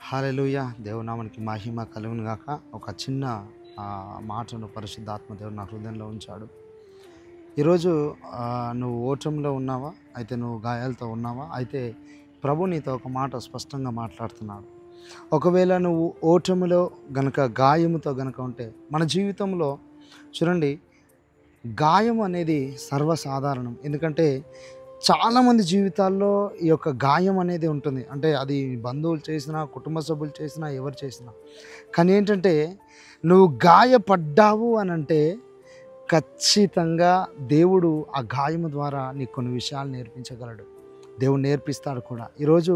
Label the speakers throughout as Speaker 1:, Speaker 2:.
Speaker 1: హల్లెలూయా! దేవునామానికి మహిమ కలుగును గాక. ఒక చిన్న మాటను పరిశుద్ధాత్మ దేవుడు నా హృదయంలో ఉంచాడు. ఈరోజు నువ్వు ఓటమిలో ఉన్నావా? అయితే నువ్వు గాయాలతో ఉన్నావా? అయితే ప్రభు నీతో ఒక మాట స్పష్టంగా మాట్లాడుతున్నాడు. ఒకవేళ నువ్వు ఓటమిలో గనక గాయముతో గనక ఉంటే, మన జీవితంలో చూడండి, గాయం అనేది సర్వసాధారణం. ఎందుకంటే చాలామంది జీవితాల్లో ఈ యొక్క గాయం అనేది ఉంటుంది. అంటే అది బంధువులు చేసినా, కుటుంబ సభ్యులు చేసినా, ఎవరు చేసినా. కానీ ఏంటంటే, నువ్వు గాయపడ్డావు అనంటే ఖచ్చితంగా దేవుడు ఆ గాయము ద్వారా నీకు కొన్ని విషయాలు నేర్పించగలడు. దేవుడు నేర్పిస్తాడు కూడా. ఈరోజు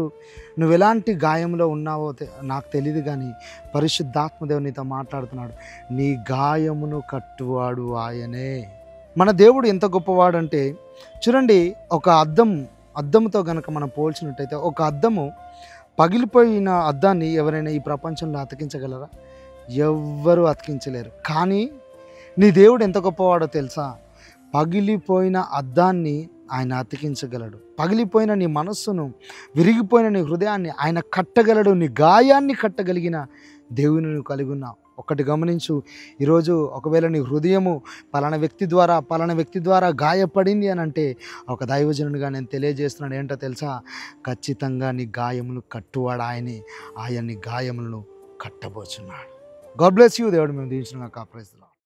Speaker 1: నువ్వు ఎలాంటి గాయంలో ఉన్నావో నాకు తెలీదు కానీ పరిశుద్ధాత్మ దేవుడు నీతో మాట్లాడుతున్నాడు. నీ గాయమును కట్టువాడు ఆయనే. మన దేవుడు ఎంత గొప్పవాడంటే చూడండి, ఒక అద్దంతో గనక మనం పోల్చినట్టయితే, ఒక అద్దము పగిలిపోయిన అద్దాన్ని ఎవరైనా ఈ ప్రపంచంలో అతికించగలరా? ఎవ్వరూ అతికించలేరు. కానీ నీ దేవుడు ఎంత గొప్పవాడో తెలుసా? పగిలిపోయిన అద్దాన్ని ఆయన అతికించగలడు. పగిలిపోయిన నీ మనస్సును, విరిగిపోయిన నీ హృదయాన్ని ఆయన కట్టగలడు. నీ గాయాన్ని కట్టగలిగిన దేవుని నువ్వు కలిగి ఉన్నావు. ఒకటి గమనించు, ఈరోజు ఒకవేళ నీ హృదయము పలానా వ్యక్తి ద్వారా గాయపడింది అని అంటే, ఒక దైవజనుడిగా నేను తెలియజేస్తున్నాను ఏంటో తెలుసా? ఖచ్చితంగా నీ గాయములు కట్టువాడు ఆయనే. ఆయన నీ గాయములను కట్టబోచున్నాడు. God bless you. దేవుడు మేము దీవించిన కాపాడేస్తున్నాం.